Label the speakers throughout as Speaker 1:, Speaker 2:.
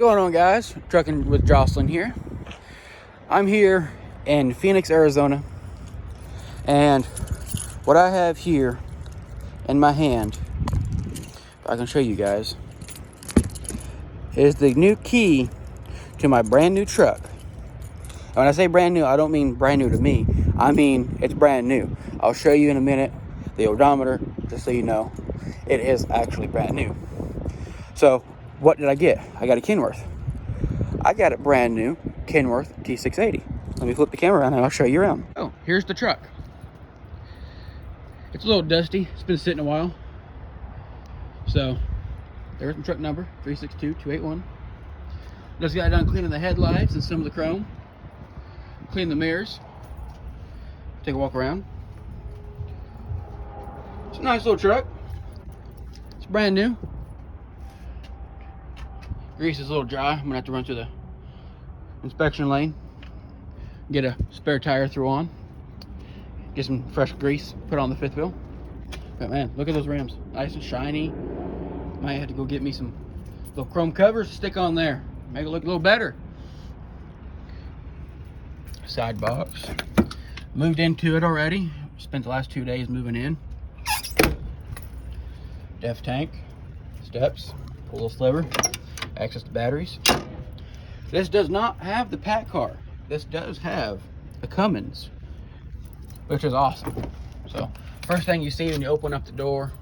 Speaker 1: What's going on, guys? Trucking with Jocelyn here. I'm here in Phoenix, Arizona, and what I have here in my hand, if I can show you guys, is the new key to my brand new truck. When I say brand new, I don't mean brand new to me. I mean it's brand new. I'll show you in a minute the odometer, just so you know it is actually brand new. So what did I get? I got a Kenworth. I got a brand new Kenworth T680. Let me flip the camera around and I'll show you around. Oh, here's the truck. It's a little dusty. It's been sitting a while. So there's the truck number, 362281. Just got done cleaning the headlights and some of the chrome. Clean the mirrors. Take a walk around. It's a nice little truck. It's brand new. Grease is a little dry. I'm gonna have to run through the inspection lane, get a spare tire throw on, get some fresh grease put on the fifth wheel. But man, look at those rims, nice and shiny. Might have to go get me some little chrome covers to stick on there, make it look a little better. Side box, moved into it already. Spent the last 2 days moving in. Def tank, steps, pull a sliver. Access to batteries. This does not have the pack car. This does have a Cummins, which is awesome. So first thing you see when you open up the door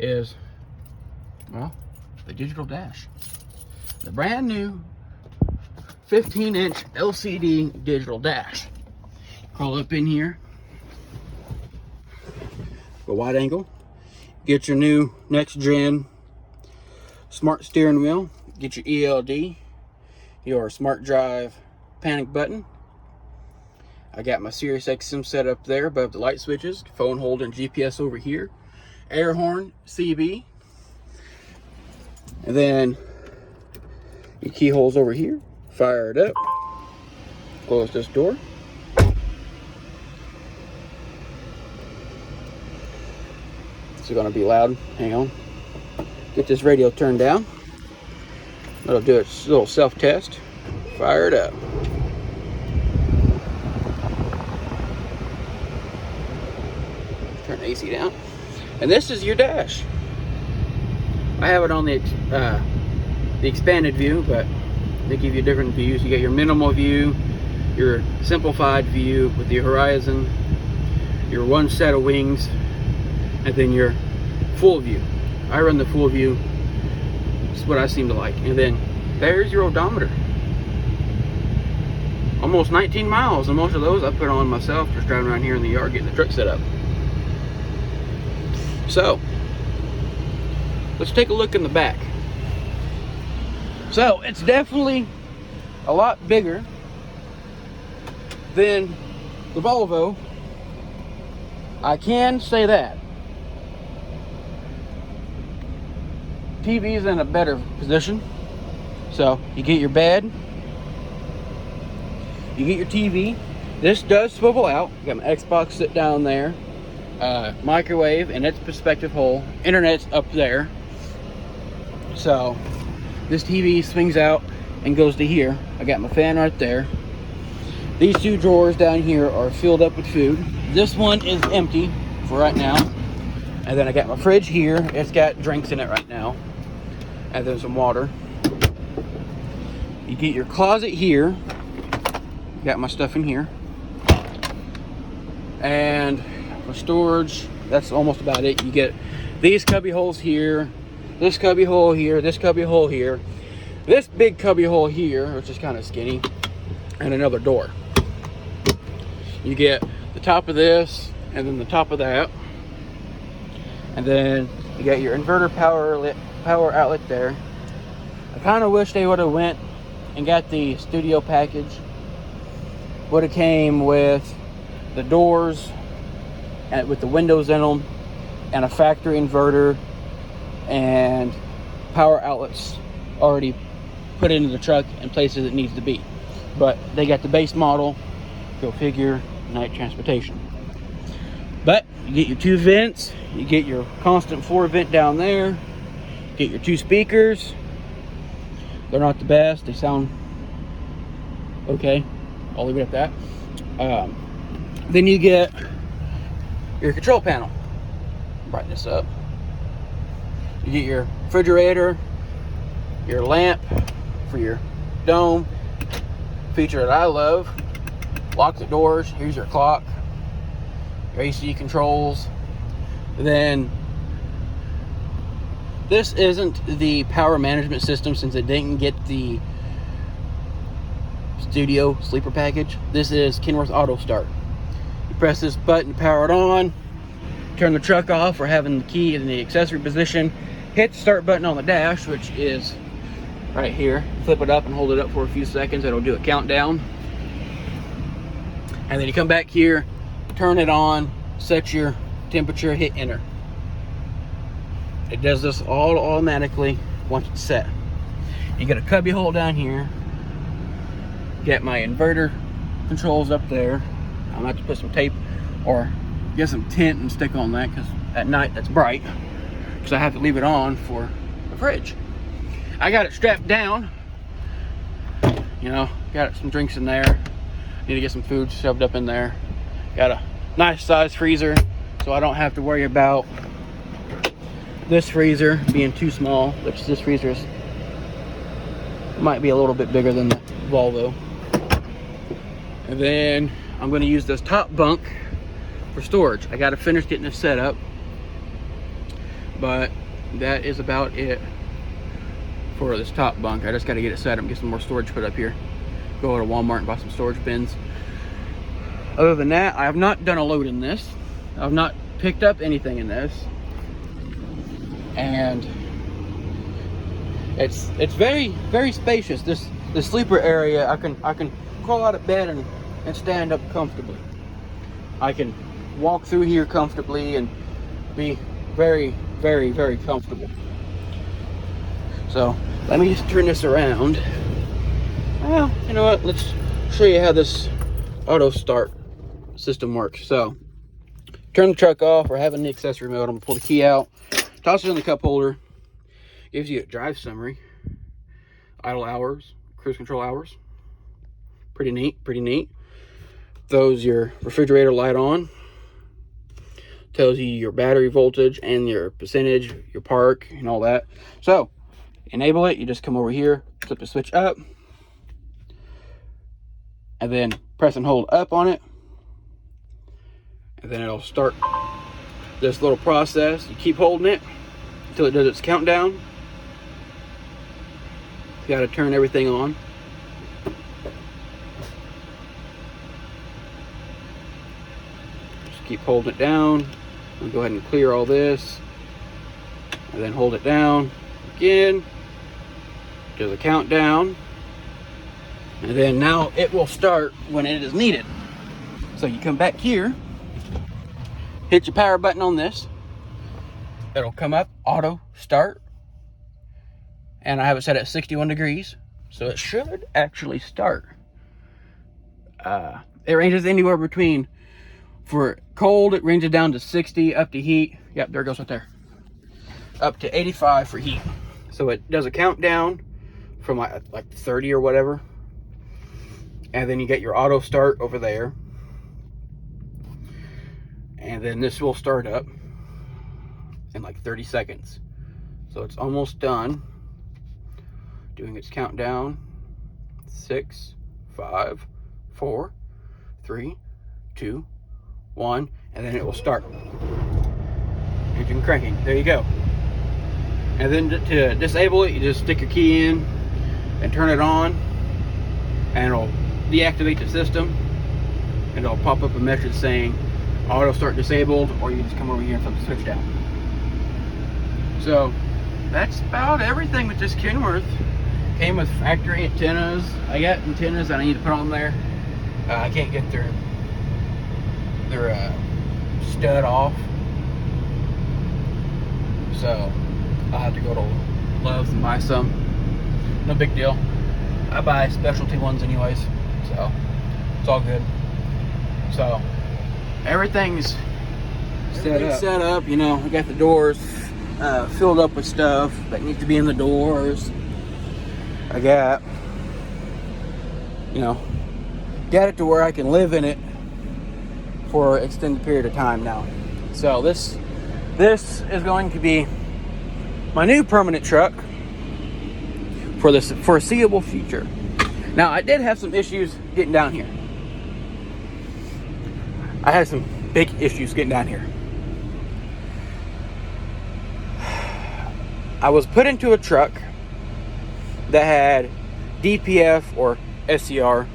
Speaker 1: is, well, the digital dash. The brand new 15-inch LCD digital dash. Crawl up in here, go wide angle, get your new next gen smart steering wheel, get your ELD, your smart drive panic button. I got my Sirius XM set up there above the light switches, phone holder and GPS over here, air horn, CB, and then your keyholes over here. Fire it up, close this door. It's gonna be loud, hang on. Get this radio turned down. It'll do its little self-test. Fire it up. Turn the AC down. And this is your dash. I have it on the expanded view, but they give you different views. You get your minimal view, your simplified view with your horizon, your one set of wings, and then your full view. I run the full view. It's what I seem to like. And then there's your odometer. Almost 19 miles, and most of those I put on myself just driving around here in the yard getting the truck set up. So let's take a look in the back. So it's definitely a lot bigger than the Volvo. I can say that. TV's in a better position. So you get your bed, you get your TV. This does swivel out. You got my Xbox sit down there, microwave and its perspective hole. Internet's up there. So this TV swings out and goes to here. I got my fan right there. These two drawers down here are filled up with food. This one is empty for right now. And then I got my fridge here. It's got drinks in it right now. And then some water. You get your closet here. Got my stuff in here. And for storage, that's almost about it. You get these cubby holes here, this cubby hole here, this cubby hole here, this big cubby hole here, which is kind of skinny, and another door. You get the top of this, and then the top of that. And then you got your inverter power outlet there. I kind of wish they would have went and got the studio package. Would have came with the doors and with the windows in them and a factory inverter and power outlets already put into the truck in places it needs to be. But they got the base model. Go figure, night transportation. But you get your two vents, you get your constant floor vent down there, get your two speakers, They're not the best. They sound okay. I'll leave it at that. Then you get your control panel. Brighten this up. You get your refrigerator, your lamp for your dome. Feature that I love. Lock the doors. Here's your clock. Your AC controls. Then this isn't the power management system since it didn't get the studio sleeper package. This is Kenworth Auto Start. You press this button to power it on, turn the truck off or having the key in the accessory position, hit the start button on the dash, which is right here. Flip it up and hold it up for a few seconds. It'll do a countdown. And then you come back here, turn it on, set your temperature, hit enter. It does this all automatically once it's set. You get a cubby hole down here. Get my inverter controls up there. I'm gonna have to put some tape or get some tint and stick on that because at night that's bright. Because I have to leave it on for the fridge. I got it strapped down. You know, got some drinks in there. Need to get some food shoved up in there. Got a nice size freezer, so I don't have to worry about this freezer being too small, which this freezer might be a little bit bigger than the Volvo. And then I'm going to use this top bunk for storage. I got to finish getting this set up, but that is about it for this top bunk. I just got to get it set up and get some more storage put up here. Go to Walmart and buy some storage bins. Other than that, I have not done a load in this. I've not picked up anything in this, and it's very, very spacious. The sleeper area, I can crawl out of bed and stand up comfortably. I can walk through here comfortably and be very, very, very comfortable. So let me just turn this around. Well, you know what? Let's show you how this auto start system works. So turn the truck off or having the accessory mode. I'm gonna pull the key out, toss it in the cup holder. Gives you a drive summary, idle hours, cruise control hours. Pretty neat, pretty neat. Throws your refrigerator light on. Tells you your battery voltage and your percentage, your park, and all that. So, enable it. You just come over here, flip the switch up, and then press and hold up on it. And then it'll start this little process. You keep holding it until it does its countdown. You got to turn everything on. Just keep holding it down. I'll go ahead and clear all this. And then hold it down again. Does a countdown. And then now it will start when it is needed. So you come back here, hit your power button on this. It'll come up, auto start. And I have it set at 61 degrees. So it should actually start. It ranges anywhere between, for cold, it ranges down to 60, up to heat. Yep, there it goes right there. Up to 85 for heat. So it does a countdown from like 30 or whatever. And then you get your auto start over there. And then this will start up in like 30 seconds. So it's almost done. Doing its countdown. 6, 5, 4, 3, 2, 1, and then it will start. Engine cranking. There you go. And then to disable it, you just stick your key in and turn it on, and it'll deactivate the system, and it'll pop up a message saying auto start disabled, or you just come over here and flip the switch down. So that's about everything with this Kenworth. Came with factory antennas. I got antennas that I need to put on there. I can't get their stud off, so I'll have to go to Love's and buy some. No big deal. I buy specialty ones anyways, so it's all good. So everything's set up. You know, I got the doors filled up with stuff that needs to be in the doors. I got, got it to where I can live in it for an extended period of time now. So this is going to be my new permanent truck for the foreseeable future. Now, I did have some issues getting down here. I had some big issues getting down here. I was put into a truck that had DPF or SCR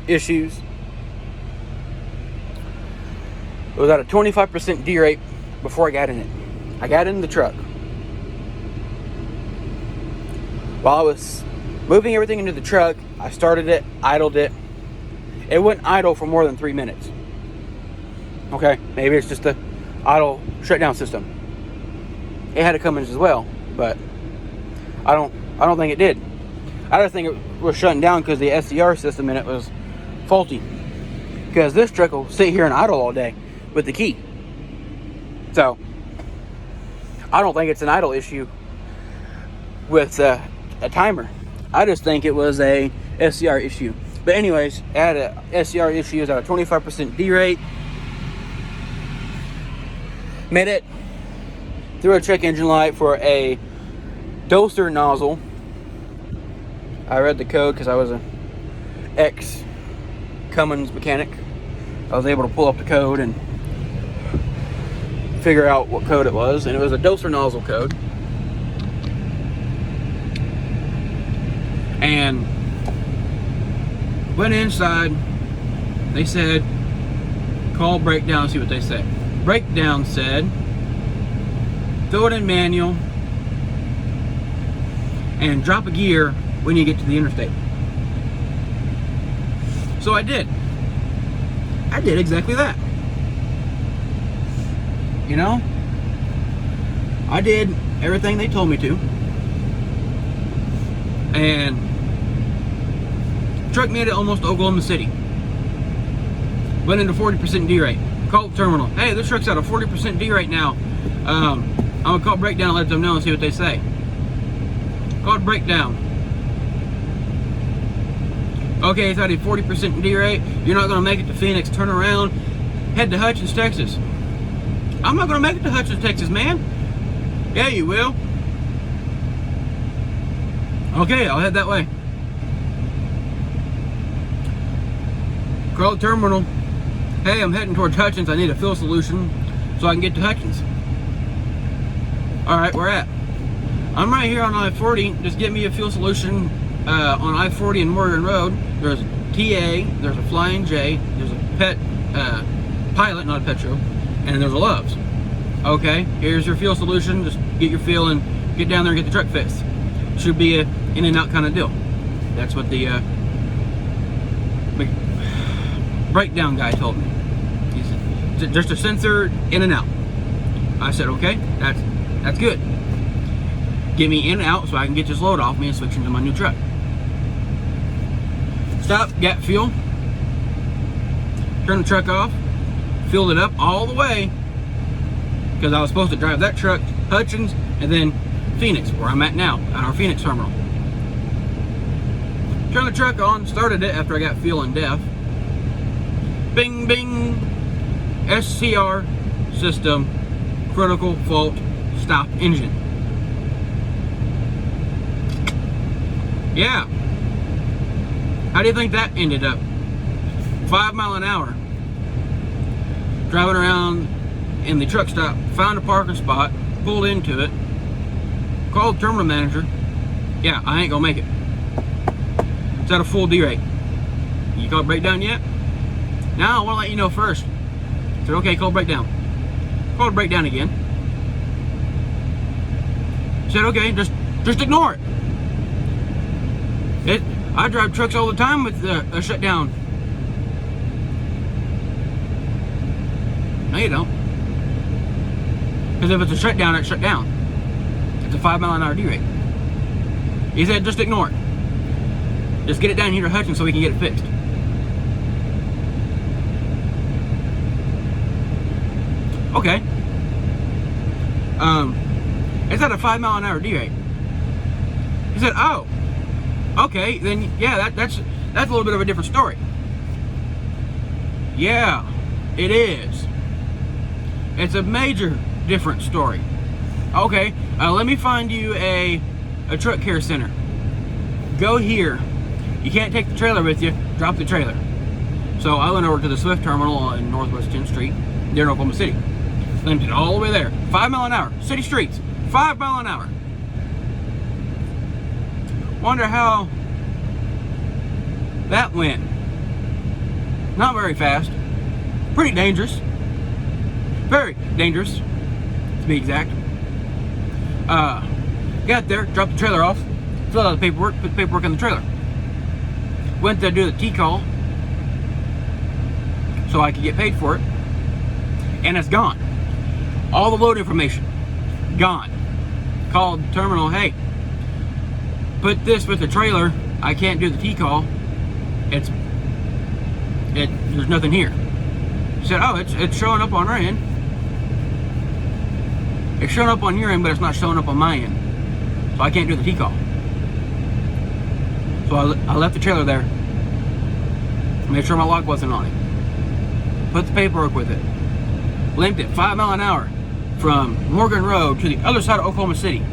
Speaker 1: issues. It was at a 25% D rate before I got in it. I got in the truck. While I was moving everything into the truck, I started it, idled it. It wouldn't idle for more than 3 minutes. Okay, maybe it's just the idle shutdown system. It had a Cummins as well, but I don't think it did. I just think it was shutting down because the SCR system in it was faulty. Because this truck will sit here and idle all day with the key. So I don't think it's an idle issue with a timer. I just think it was a SCR issue. But anyways, it had a SCR issue. It was at a 25% D rate. Made it through a check engine light for a doser nozzle. I read the code because I was an ex-Cummins mechanic. I was able to pull up the code and figure out what code it was, and it was a doser nozzle code. And went inside. They said, call breakdown, see what they say. Breakdown said, throw it in manual and drop a gear when you get to the interstate. So I did. I did exactly that. I did everything they told me to. And truck made it almost to Oklahoma City. Went into 40% D rate. Called the terminal. Hey, this truck's at a 40% D rate now. I'm gonna call breakdown and let them know and see what they say. Called breakdown. Okay, it's at a 40% D rate. You're not gonna make it to Phoenix. Turn around, head to Hutchins, Texas. I'm not gonna make it to Hutchins, Texas, man. Yeah, you will. Okay, I'll head that way. Call the terminal. Hey, I'm heading towards Hutchins. I need a fuel solution so I can get to Hutchins. Alright, where at? I'm right here on I-40. Just get me a fuel solution on I-40 and Morgan Road. There's a TA, there's a Flying J, there's a Pet Pilot, not a Petro, and there's a Love's. Okay, here's your fuel solution. Just get your fuel and get down there and get the truck fixed. Should be a in and out kind of deal. That's what the breakdown guy told me. He said, just a sensor in and out. I said, okay, that's good. Get me in and out so I can get this load off me and switch into my new truck. Stop, got fuel. Turn the truck off. Filled it up all the way because I was supposed to drive that truck to Hutchins and then Phoenix, where I'm at now, at our Phoenix terminal. Turned the truck on, started it after I got fuel and DEF. Bing, bing, SCR system, critical fault, stop engine. Yeah. How do you think that ended up? 5 miles an hour. Driving around in the truck stop, found a parking spot, pulled into it, called the terminal manager. Yeah, I ain't gonna make it. It's at a full D rate. You called breakdown yet? Now I wanna let you know first. I said, okay, call breakdown. Called breakdown again. Said, okay, just ignore it. I drive trucks all the time with a shutdown. No, you don't. Because if it's a shutdown, it's shut down. It's a 5 mile an hour D rate. He said, just ignore it. Just get it down here to Hutchins so we can get it fixed. Okay. It's at a 5 mile an hour D rate. He said, oh, Okay, then yeah, that's a little bit of a different story. Yeah, it is. It's a major different story. Okay, let me find you a truck care center. Go here. You can't take the trailer with you. Drop the trailer. So I went over to the Swift terminal on Northwest 10th Street, near Oklahoma City. Limped it all the way there. 5 mile an hour. City streets. 5 mile an hour. Wonder how that went. Not very fast. Pretty dangerous. Very dangerous, to be exact. Got there, dropped the trailer off, filled out the paperwork, put the paperwork in the trailer. Went to do the T-call so I could get paid for it, and it's gone. All the load information, gone. Called the terminal, hey, put this with the trailer. I can't do the T-call. There's nothing here. She said, oh, it's showing up on our end. It's showing up on your end, but it's not showing up on my end. So I can't do the T-call. So I left the trailer there. Made sure my lock wasn't on it. Put the paperwork with it. Limped it 5 mile an hour from Morgan Road to the other side of Oklahoma City.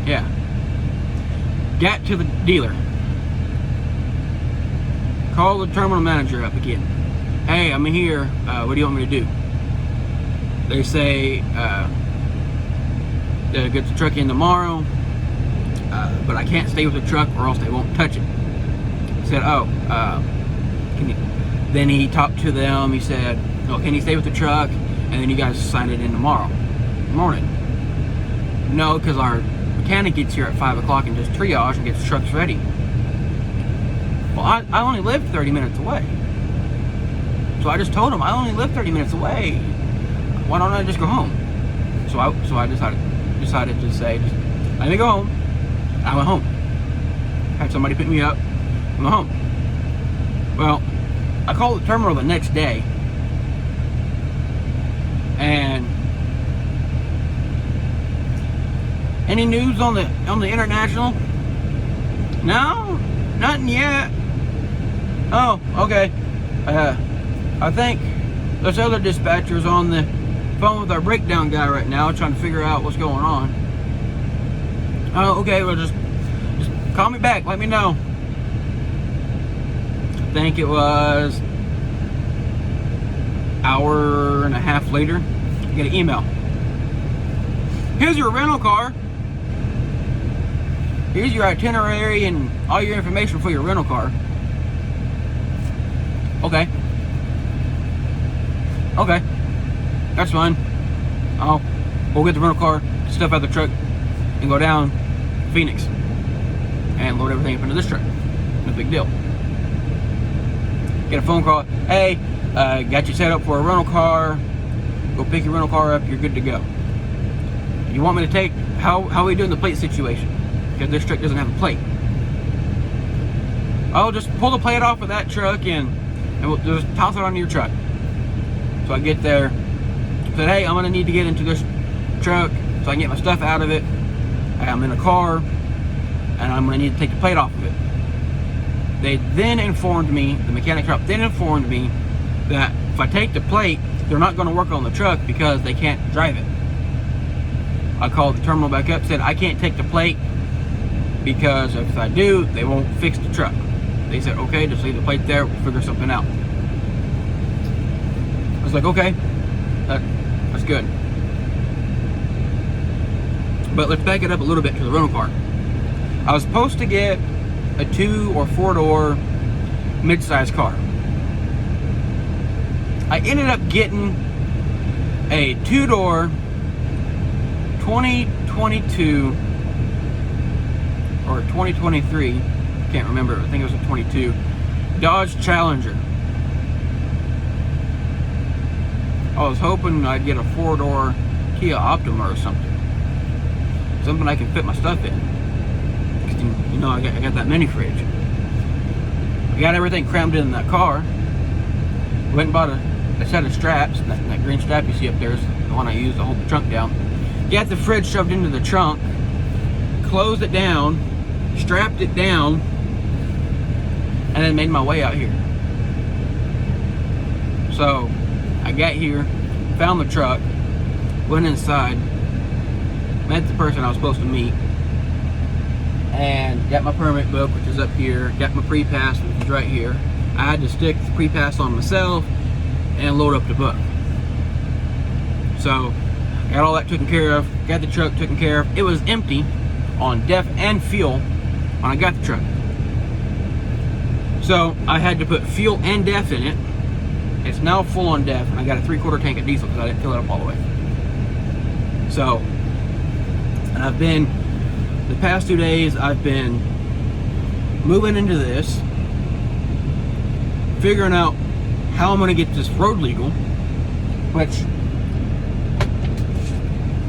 Speaker 1: Yeah. Got to the dealer. Call the terminal manager up again. Hey, I'm here. What do you want me to do? They say they'll get the truck in tomorrow, but I can't stay with the truck or else they won't touch it. He said, oh, can you? Then he talked to them. He said, oh, can you stay with the truck and then you guys sign it in tomorrow morning? No, because our mechanic gets here at 5 o'clock and does triage and gets the trucks ready. Well, I only live 30 minutes away. So I just told him I only live 30 minutes away. Why don't I just go home? So I decided to say, just let me go home. I went home. Had somebody pick me up. I went home. Well, I called the terminal the next day, and any news on the international? No, nothing yet. Oh, okay. I think there's other dispatchers on the phone with our breakdown guy right now trying to figure out what's going on. Oh, okay, well just call me back, let me know. I think it was an hour and a half later, I get an email. Here's your rental car. Here's your itinerary and all your information for your rental car. Okay. Okay. That's fine. We'll get the rental car, stuff out of the truck, and go down Phoenix and load everything up into this truck. No big deal. Get a phone call. Hey, got you set up for a rental car. Go pick your rental car up. You're good to go. You want me to take? How are we doing the plate situation? Because this truck doesn't have a plate. I'll just pull the plate off of that truck and we'll just toss it onto your truck. So I get there. Said, hey, I'm gonna need to get into this truck so I can get my stuff out of it. I'm in a car and I'm gonna need to take the plate off of it. They then informed me, the mechanic shop then informed me that if I take the plate, they're not gonna work on the truck because they can't drive it. I called the terminal back up, said I can't take the plate because if I do, they won't fix the truck. They said, okay, just leave the plate there, we'll figure something out. I was like, okay, that's good. But let's back it up a little bit to the rental car. I was supposed to get a 2 or 4 door mid-size car. I ended up getting a 2-door 2022 or 2023, can't remember, I think it was a 22 Dodge Challenger. I was hoping I'd get a 4-door Kia Optima or something I can fit my stuff in. You know, I got that mini fridge. I got everything crammed in that car. Went and bought a set of straps. That green strap you see up there is the one I use to hold the trunk down. Got the fridge shoved into the trunk. closed it down, strapped it down, and then made my way out here. So I got here, found the truck, went inside, met the person I was supposed to meet, and got my permit book, which is up here, got my pre-pass, which is right here. I had to stick the pre-pass on myself and load up the book. So got all that taken care of, got the truck taken care of. It was empty on DEF and fuel when I got the truck. So I had to put fuel and DEF in it. It's now full on DEF, and I got a 3/4 tank of diesel because I didn't fill it up all the way. So, and I've been, the past 2 days, I've been moving into this, figuring out how I'm going to get this road legal, which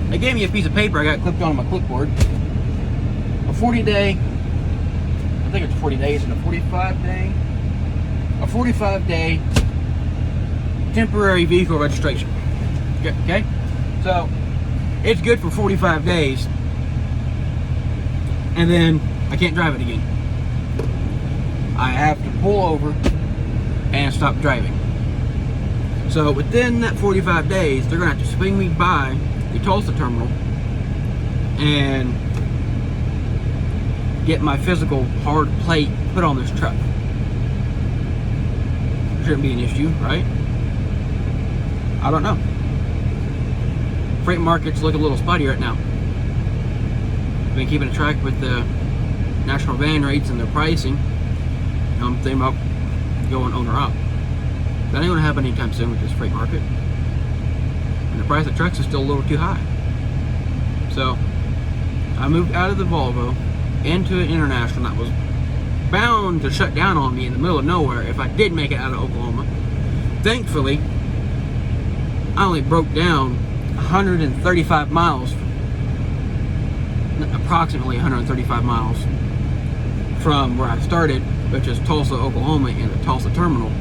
Speaker 1: they gave me a piece of paper I got clipped on my clipboard. A 40-day, I think it's 40 days, and a 45-day temporary vehicle registration. Okay? So, it's good for 45 days, and then I can't drive it again. I have to pull over and stop driving. So within that 45 days, they're gonna have to swing me by the Tulsa terminal and get my physical hard plate put on this truck. Shouldn't be an issue, right? I don't know. Freight markets look a little spotty right now. Been keeping track with the national van rates and their pricing. I'm thinking about going owner up. That ain't gonna happen anytime soon with this freight market. And the price of trucks is still a little too high. So I moved out of the Volvo into an International that was bound to shut down on me in the middle of nowhere if I did make it out of Oklahoma. Thankfully, I only broke down 135 miles, approximately 135 miles from where I started, which is Tulsa, Oklahoma, in the Tulsa terminal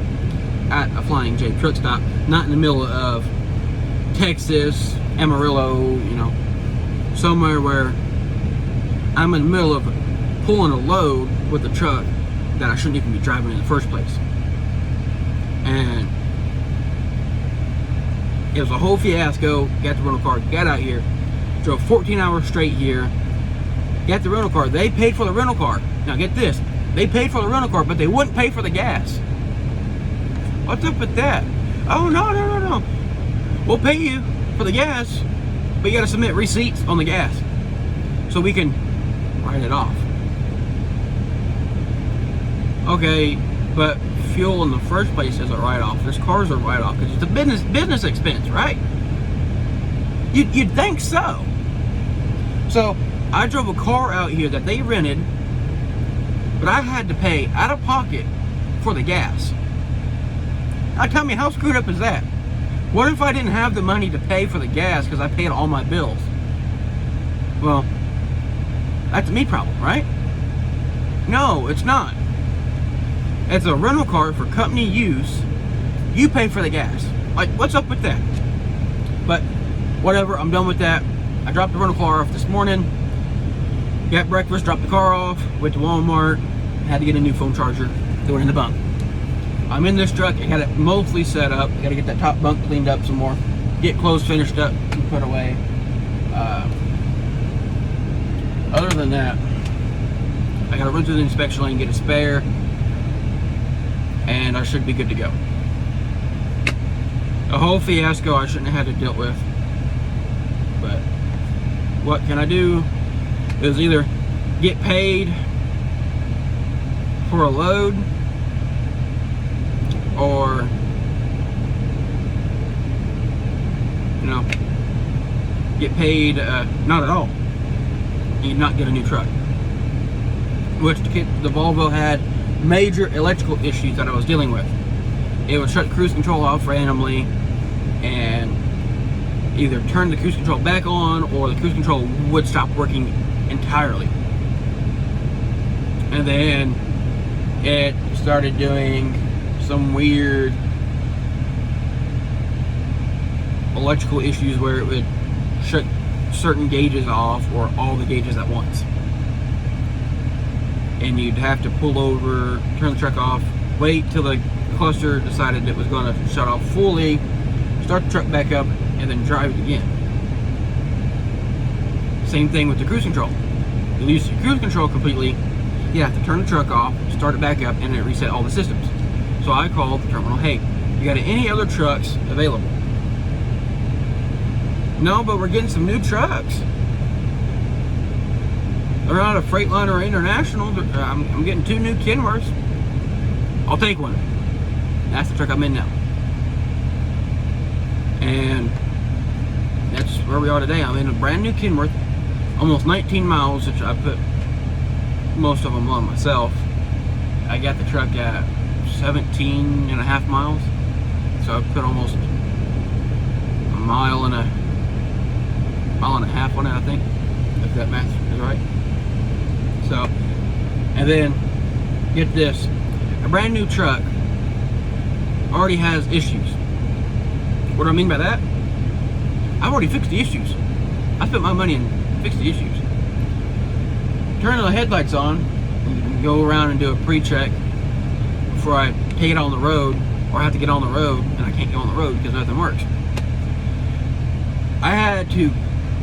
Speaker 1: at a Flying J truck stop, not in the middle of Texas, Amarillo, you know, somewhere where I'm in the middle of pulling a load with a truck that I shouldn't even be driving in the first place. And it was a whole fiasco. Got the rental car, got out here, drove 14 hours straight here, got the rental car. They paid for the rental car. Now get this, they paid for the rental car, but they wouldn't pay for the gas. What's up with that? Oh, no. We'll pay you for the gas, but you gotta submit receipts on the gas so we can write it off. Okay, but fuel in the first place is a write-off. This car's a write-off because it's a business expense, right? You'd think so. So I drove a car out here that they rented, but I had to pay out of pocket for the gas. Now tell me, how screwed up is that? What if I didn't have the money to pay for the gas because I paid all my bills? Well, that's a me problem, right? No, it's not. It's a rental car for company use. You pay for the gas. Like, what's up with that? But whatever, I'm done with that. I dropped the rental car off this morning. Got breakfast, dropped the car off, went to Walmart, had to get a new phone charger, threw it in the bunk. I'm in this truck, I got it mostly set up. I gotta get that top bunk cleaned up some more, get clothes finished up and put away. Other than that, I gotta run through the inspection lane, get a spare, and I should be good to go. A whole fiasco I shouldn't have had to deal with, but what can I do is either get paid for a load or, you know, get paid not at all and not get a new truck. Which the Volvo had major electrical issues that I was dealing with. It would shut cruise control off randomly and either turn the cruise control back on or the cruise control would stop working entirely. And then it started doing some weird electrical issues where it would shut certain gauges off or all the gauges at once. and you'd have to pull over, turn the truck off, wait till the cluster decided it was going to shut off fully, start the truck back up, and then drive it again. Same thing with the cruise control. You lose your cruise control completely, you have to turn the truck off, start it back up, and then reset all the systems. So I called the terminal, hey, you got any other trucks available? No, but we're getting some new trucks. They're not a Freightliner or International. I'm getting 2 new Kenworths. I'll take one. That's the truck I'm in now. And that's where we are today. I'm in a brand new Kenworth, almost 19 miles, which I put most of them on myself. I got the truck at 17 and a half miles. So I put almost a mile and a half on it, I think, if that math is right. So, and then get this, a brand new truck already has issues. What do I mean by that? I've already fixed the issues. I spent my money and fixed the issues. Turn the headlights on, and go around and do a pre-check before I take it on the road, or I have to get on the road and I can't go on the road because nothing works. I had to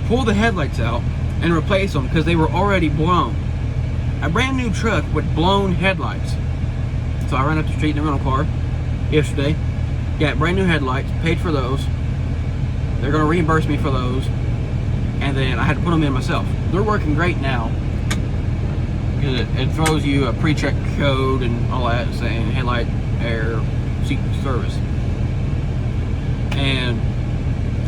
Speaker 1: pull the headlights out and replace them because they were already blown. A brand new truck with blown headlights. So I ran up the street in a rental car yesterday, got brand new headlights, paid for those. They're going to reimburse me for those, and then I had to put them in myself. They're working great now because it throws you a pre-check code and all that saying headlight, air, seat service. And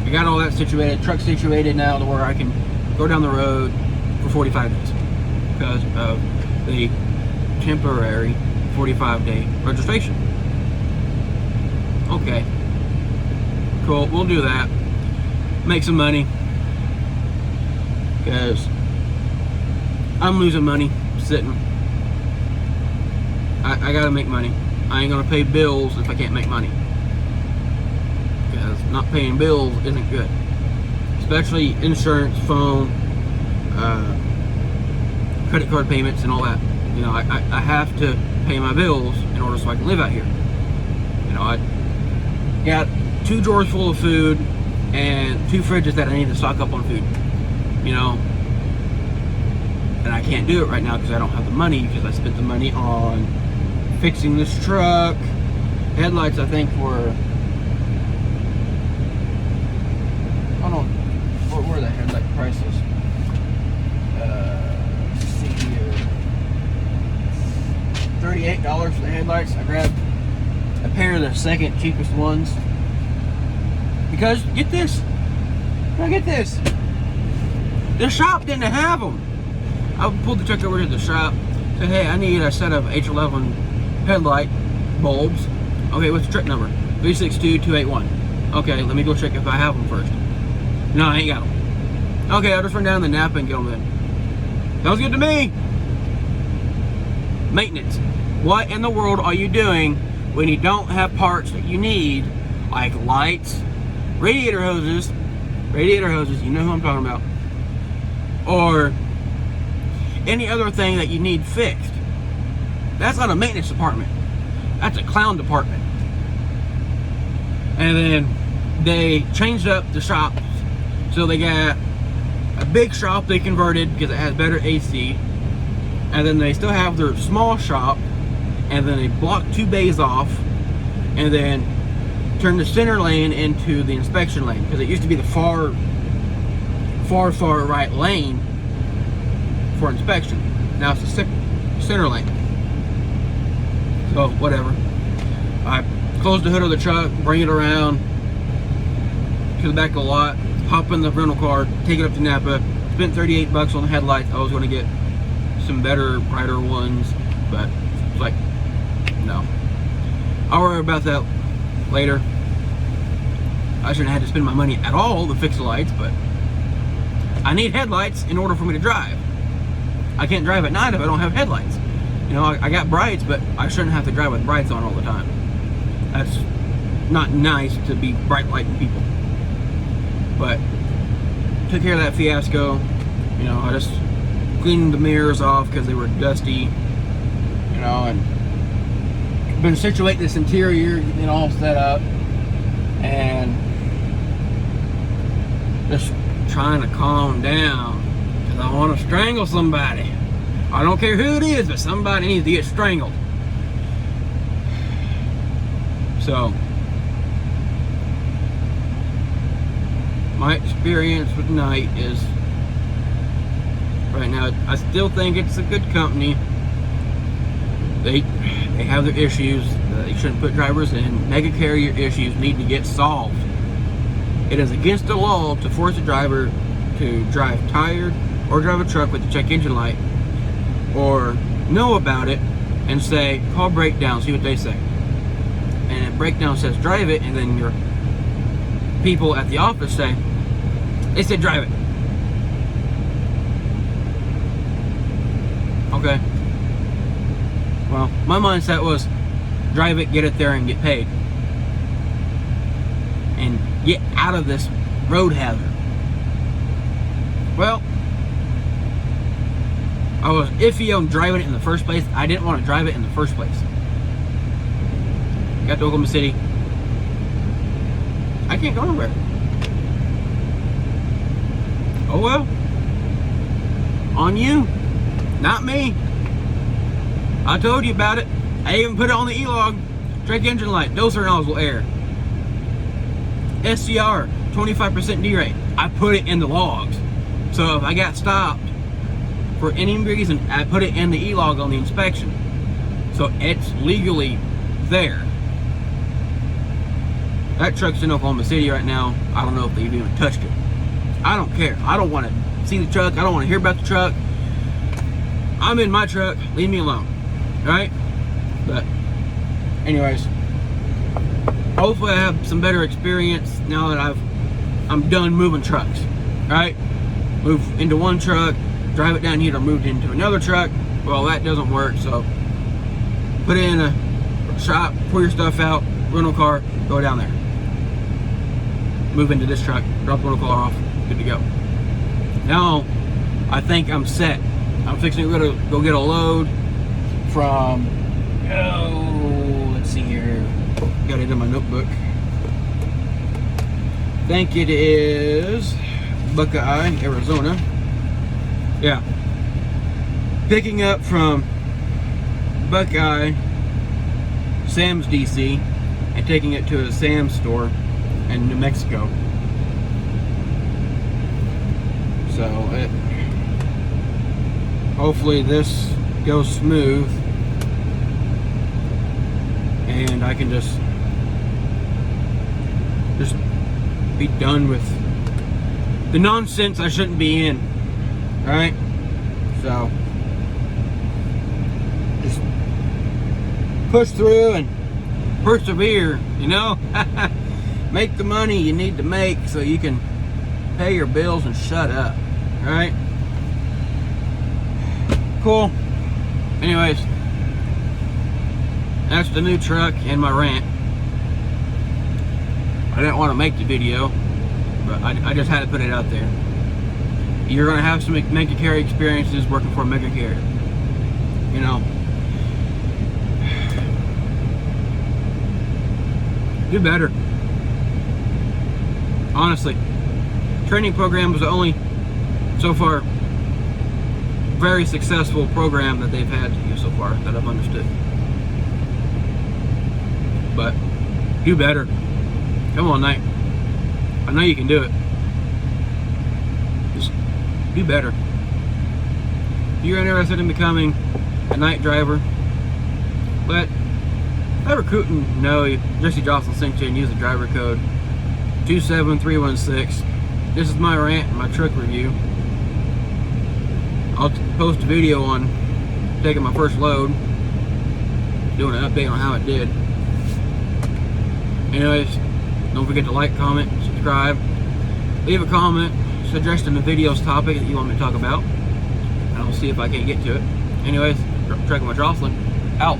Speaker 1: I got all that situated, truck situated now to where I can go down the road for 45 days because of the temporary 45-day registration. Okay, cool, we'll do that. Make some money because I'm losing money sitting. I gotta make money. I ain't gonna pay bills if I can't make money, because not paying bills isn't good, especially insurance, phone, credit card payments and all that. You know, I have to pay my bills in order so I can live out here. You know, I got 2 drawers full of food and 2 fridges that I need to stock up on food, you know, and I can't do it right now because I don't have the money, because I spent the money on fixing this truck. Headlights, I think, were, I don't know, what were the headlight prices? Let's see here, $38 for the headlights. I grabbed a pair of the second cheapest ones because, get this, now get this, the shop didn't have them. I pulled the truck over to the shop, said, hey, I need a set of H11 headlight bulbs. Okay, what's the truck number? 362281. Okay, let me go check if I have them first. No, I ain't got them. Okay, I'll just run down the Napa and get them then. Sounds good to me. Maintenance. What in the world are you doing when you don't have parts that you need, like lights, radiator hoses, you know who I'm talking about, or any other thing that you need fixed? That's not a maintenance department. That's a clown department. And then they changed up the shops. So they got a big shop they converted because it has better AC. And then they still have their small shop. And then they blocked 2 bays off. And then turned the center lane into the inspection lane, because it used to be the far right lane for inspection. Now it's the center lane. So whatever. I close the hood of the truck, bring it around to the back of the lot, hop in the rental car, take it up to Napa. Spent $38 on the headlights. I was going to get some better, brighter ones, but it's like, no. I'll worry about that later. I shouldn't have had to spend my money at all to fix the lights, but I need headlights in order for me to drive. I can't drive at night if I don't have headlights. You know, I got brights, but I shouldn't have to drive with brights on all the time. That's not nice to be bright lighting people. But took care of that fiasco. You know, I just cleaned the mirrors off because they were dusty. you know, and been situating this interior, getting it all set up, and just trying to calm down because I want to strangle somebody. I don't care who it is, but somebody needs to get strangled. So my experience with Night is, right now, I still think it's a good company. They have their issues. They shouldn't put drivers in. Mega carrier issues need to get solved. It is against the law to force a driver to drive tired or drive a truck with the check engine light, or know about it and say, call breakdown, see what they say. And if breakdown says drive it, and then your people at the office say, they said drive it. Okay. Well, my mindset was drive it, get it there, and get paid. And get out of this road hazard. Well, I was iffy on driving it in the first place. I didn't want to drive it in the first place. Got to Oklahoma City. I can't go nowhere. Oh well. On you. Not me. I told you about it. I even put it on the E-log. Check engine light. Doser nozzle air. SCR. 25% D-rate. I put it in the logs. So if I got stopped for any reason, I put it in the E-log on the inspection. So it's legally there. That truck's in Oklahoma City right now. I don't know if they've even touched it. I don't care. I don't want to see the truck. I don't want to hear about the truck. I'm in my truck. Leave me alone. Right? But anyways, hopefully I have some better experience now that I'm done moving trucks. Right? Move into one truck, drive it down here, or moved into another truck. Well, that doesn't work, so put it in a shop, pull your stuff out, rental car, go down there. Move into this truck, drop the rental car off, good to go. Now, I think I'm set. I'm fixing to go get a load from, let's see here, got it in my notebook. I think it is Buckeye, Arizona. Yeah. Picking up from Buckeye, Sam's DC, and taking it to a Sam's store in New Mexico. So hopefully this goes smooth and I can just be done with the nonsense I shouldn't be in. Right? So just push through and persevere, you know. Make the money you need to make so you can pay your bills and shut up. Right? Cool. Anyways, that's the new truck and my rant. I didn't want to make the video, but I just had to put it out there. You're going to have some mega carrier experiences working for a mega carrier. You know. Do better. Honestly. Training program was the only, so far, very successful program that they've had to use so far that I've understood. But, do better. Come on, Knight. I know you can do it. Just do better. If you're interested in becoming a night driver, let recruiting know Jesse Jocelyn sent you and use the driver code 27316. This is my rant and my truck review. I'll post a video on taking my first load, doing an update on how it did. Anyways, don't forget to like, comment, subscribe, leave a comment suggesting the video's topic that you want me to talk about, and I'll see if I can't get to it. Anyways, Trucking with Jocelyn, out.